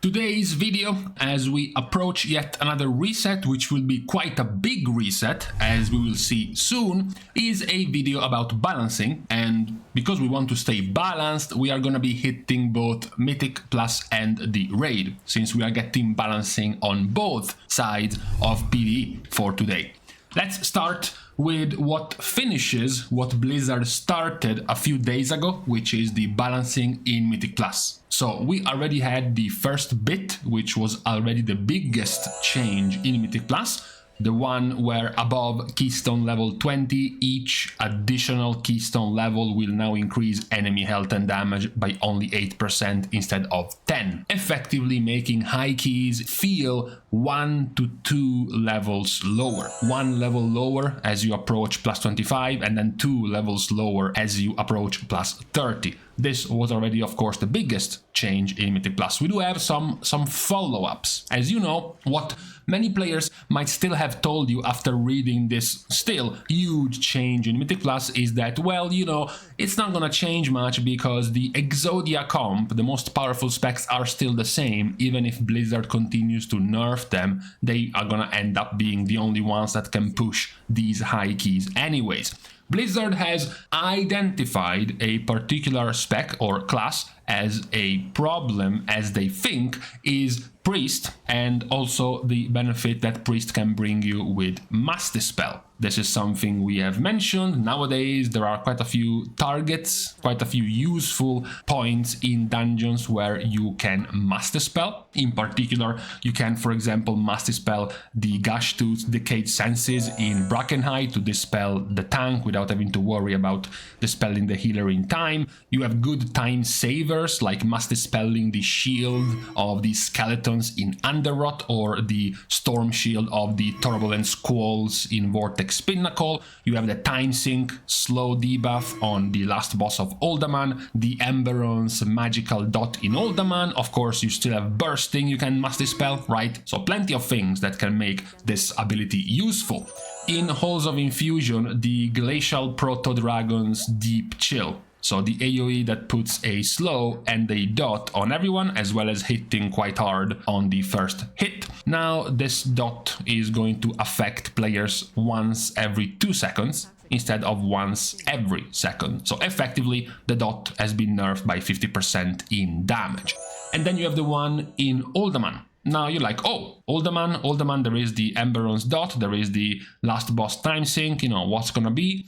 Today's video, as we approach yet another reset, which will be quite a big reset, as we will see soon, is a video about balancing. And because we want to stay balanced, we are gonna be hitting both Mythic Plus and the Raid, since we are getting balancing on both sides of PvE for today. Let's start with what finishes what Blizzard started a few days ago, which is the balancing in Mythic Plus. So we already had the first bit, which was already the biggest change in Mythic Plus, the one where above keystone level 20, each additional keystone level will now increase enemy health and damage by only 8% instead of 10, effectively making high keys feel 1 to 2 levels lower. 1 level lower as you approach plus 25, and then 2 levels lower as you approach plus 30. This was already, of course, the biggest change in Mythic Plus. We do have some follow-ups. As you know, what many players might still have told you after reading this still huge change in Mythic Plus is that, well, you know, it's not gonna change much because the Exodia comp, the most powerful specs, are still the same. Even if Blizzard continues to nerf them, they are gonna end up being the only ones that can push these high keys anyways. Blizzard has identified a particular spec or class as a problem, as they think is Priest, and also the benefit that Priest can bring you with Mass Dispel. This is something we have mentioned. Nowadays there are quite a few targets, quite a few useful points in dungeons where you can Mass Dispel. In particular, you can, for example, Mass Dispel the Gashtooth's Decayed Senses in Brackenhide to dispel the tank without having to worry about dispelling the healer in time. You have good time savers like Mass Dispelling the shield of the skeletons in Underrot or the storm shield of the Turbulent Squalls in Vortex Pinnacle. You have the time sync slow debuff on the last boss of Uldaman, the Emberon's magical dot in Uldaman. Of course, you still have bursting you can Mass Dispel, right? So plenty of things that can make this ability useful. In Halls of Infusion, the Glacial Proto-Dragon's Deep Chill. So the AoE that puts a slow and a dot on everyone, as well as hitting quite hard on the first hit. Now this dot is going to affect players once every 2 seconds instead of once every second. So effectively the dot has been nerfed by 50% in damage. And then you have the one in Uldaman. Now you're like, oh, Uldaman, there is the Emberon's dot, there is the last boss time sync, you know, what's gonna be?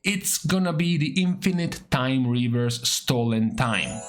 It's gonna be the Infinite Time Reverse Stolen Time.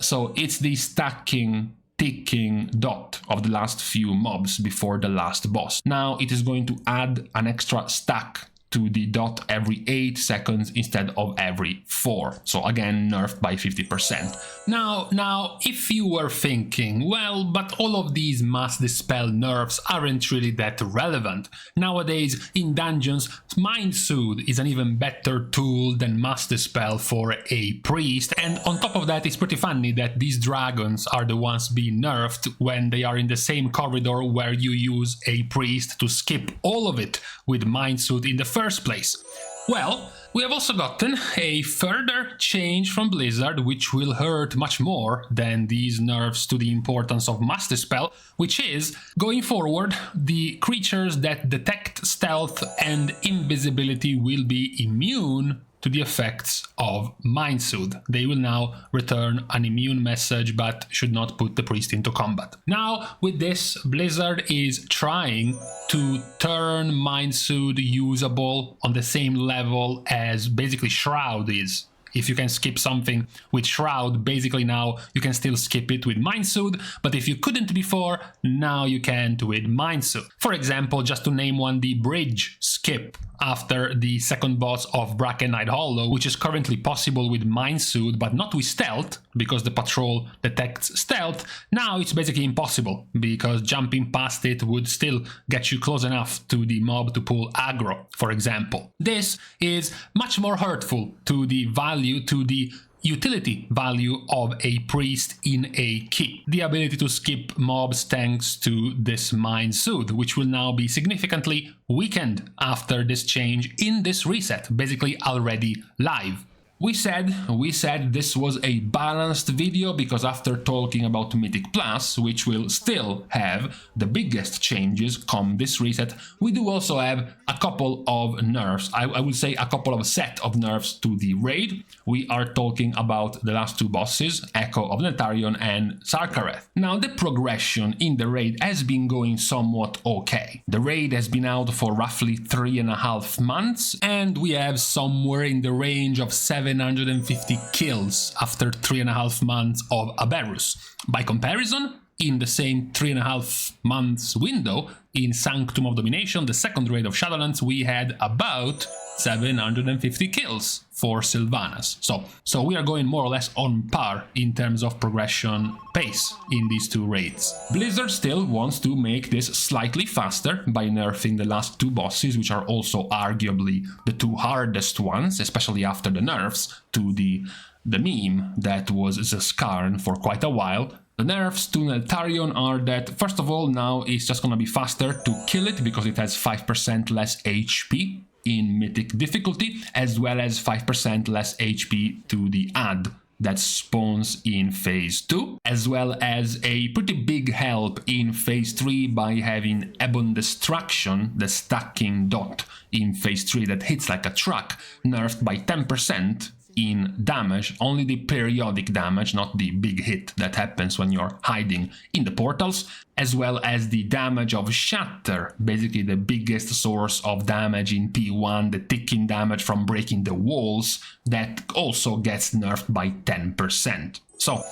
So it's the stacking, ticking dot of the last few mobs before the last boss. Now it is going to add an extra stack to the dot every 8 seconds instead of every 4. So again, nerfed by 50%. Now, if you were thinking, well, but all of these Mass Dispel nerfs aren't really that relevant. Nowadays, in dungeons, Mind Soothe is an even better tool than Mass Dispel for a priest. And on top of that, it's pretty funny that these dragons are the ones being nerfed when they are in the same corridor where you use a priest to skip all of it with Mind Soothe in the first place. Well, we have also gotten a further change from Blizzard, which will hurt much more than these nerfs to the importance of Mass Dispel, which is, going forward, the creatures that detect stealth and invisibility will be immune to the effects of Mind Soothe. They will now return an immune message but should not put the priest into combat. Now, with this, Blizzard is trying to turn Mind Soothe usable on the same level as basically Shroud is. If you can skip something with Shroud, basically now you can still skip it with Mind Soothe, but if you couldn't before, now you can with Mind Soothe. For example, just to name one, the bridge skip after the second boss of Brackenhide Hollow, which is currently possible with Mind Soothe, but not with stealth, because the patrol detects stealth. Now it's basically impossible, because jumping past it would still get you close enough to the mob to pull aggro, for example. This is much more hurtful to the value, to the utility value of a priest in a key. The ability to skip mobs thanks to this Mind Soothe, which will now be significantly weakened after this change in this reset, basically already live. We said this was a balanced video because after talking about Mythic Plus, which will still have the biggest changes come this reset, we do also have a couple of nerfs. I would say a couple of set of nerfs to the raid. We are talking about the last two bosses, Echo of Neltharion and Sarkareth. Now the progression in the raid has been going somewhat okay. The raid has been out for roughly 3.5 months and we have somewhere in the range of 750 kills after 3.5 months of Aberrus. By comparison, in the same 3.5 months window, in Sanctum of Domination, the second raid of Shadowlands, we had about 750 kills for Sylvanas. So we are going more or less on par in terms of progression pace in these two raids. Blizzard still wants to make this slightly faster by nerfing the last two bosses, which are also arguably the two hardest ones, especially after the nerfs to the meme that was Zaskarn for quite a while. The nerfs to Neltharion are that, first of all, now it's just gonna be faster to kill it because it has 5% less HP in Mythic difficulty, as well as 5% less HP to the add that spawns in Phase 2, as well as a pretty big help in Phase 3 by having Ebon Destruction, the stacking dot in Phase 3 that hits like a truck, nerfed by 10%. In damage, only the periodic damage, not the big hit that happens when you're hiding in the portals, as well as the damage of Shatter, basically the biggest source of damage in P1, the ticking damage from breaking the walls, that also gets nerfed by 10%. So,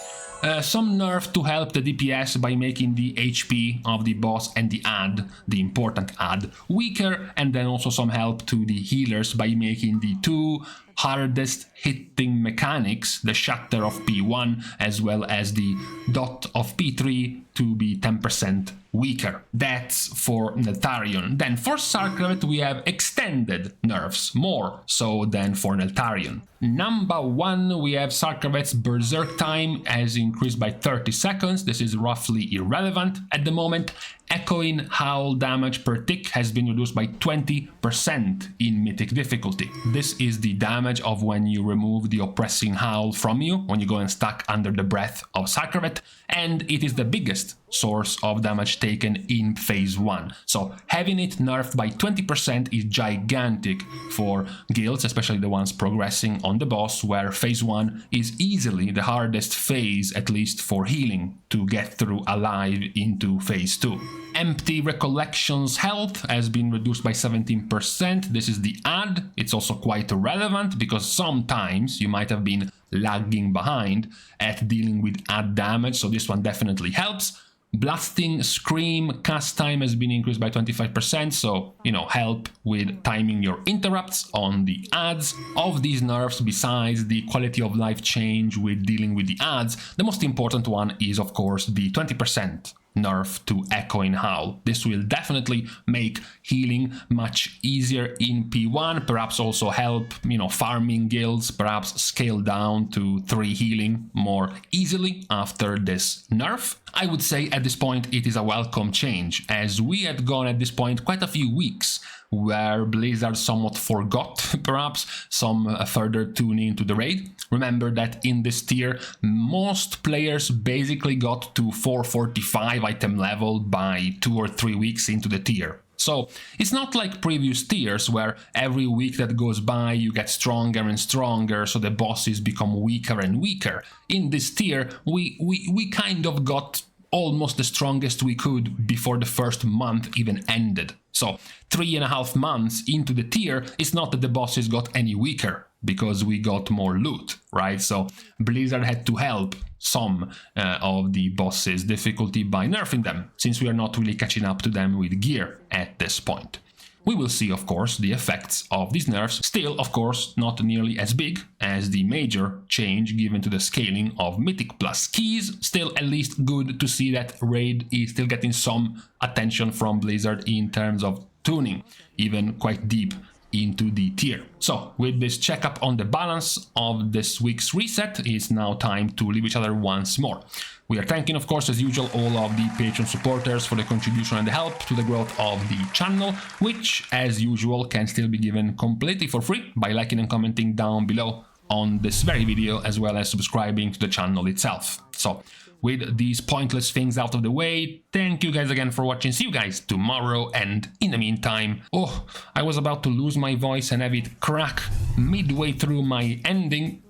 some nerf to help the DPS by making the HP of the boss and the add, the important add, weaker, and then also some help to the healers by making the two hardest hitting mechanics, the Shatter of P1 as well as the dot of P3, to be 10% weaker. That's for Neltharion. Then for Sarkareth we have extended nerfs, more so than for Neltharion. Number 1, we have Sarkareth's Berserk time has increased by 30 seconds. This is roughly irrelevant at the moment. Echoing Howl damage per tick has been reduced by 20% in Mythic difficulty. This is the damage of when you remove the Oppressing Howl from you, when you go and stack under the breath of Sarkareth, and it is the biggest source of damage taken in Phase 1. So having it nerfed by 20% is gigantic for guilds, especially the ones progressing on the boss, where Phase 1 is easily the hardest phase, at least for healing, to get through alive into Phase 2. Empty Recollections health has been reduced by 17%. This is the add. It's also quite relevant because sometimes you might have been lagging behind at dealing with add damage, so this one definitely helps. Blasting Scream cast time has been increased by 25%, so, help with timing your interrupts on the adds. Of these nerfs, besides the quality of life change with dealing with the adds, the most important one is, of course, the 20% nerf to Echoing Howl. This will definitely make healing much easier in P1, perhaps also help, farming guilds, perhaps scale down to 3 healing more easily after this nerf. I would say at this point it is a welcome change, as we had gone at this point quite a few weeks where Blizzard somewhat forgot, perhaps, some further tuning into the raid. Remember that in this tier, most players basically got to 445 item level by 2 or 3 weeks into the tier. So it's not like previous tiers where every week that goes by you get stronger and stronger, so the bosses become weaker and weaker. In this tier, we kind of got almost the strongest we could before the first month even ended. So 3.5 months into the tier, it's not that the bosses got any weaker, because we got more loot, right? So Blizzard had to help some of the bosses' difficulty by nerfing them, since we are not really catching up to them with gear at this point. We will see, of course, the effects of these nerfs, still, of course, not nearly as big as the major change given to the scaling of Mythic Plus keys. Still, at least good to see that Raid is still getting some attention from Blizzard in terms of tuning, even quite deep into the tier. So, with this checkup on the balance of this week's reset, it's now time to leave each other once more. We are thanking, of course, as usual, all of the Patreon supporters for the contribution and the help to the growth of the channel, which, as usual, can still be given completely for free by liking and commenting down below on this very video, as well as subscribing to the channel itself. So, with these pointless things out of the way, thank you guys again for watching. See you guys tomorrow, and in the meantime... Oh, I was about to lose my voice and have it crack midway through my ending.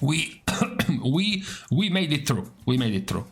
we made it through. We made it through.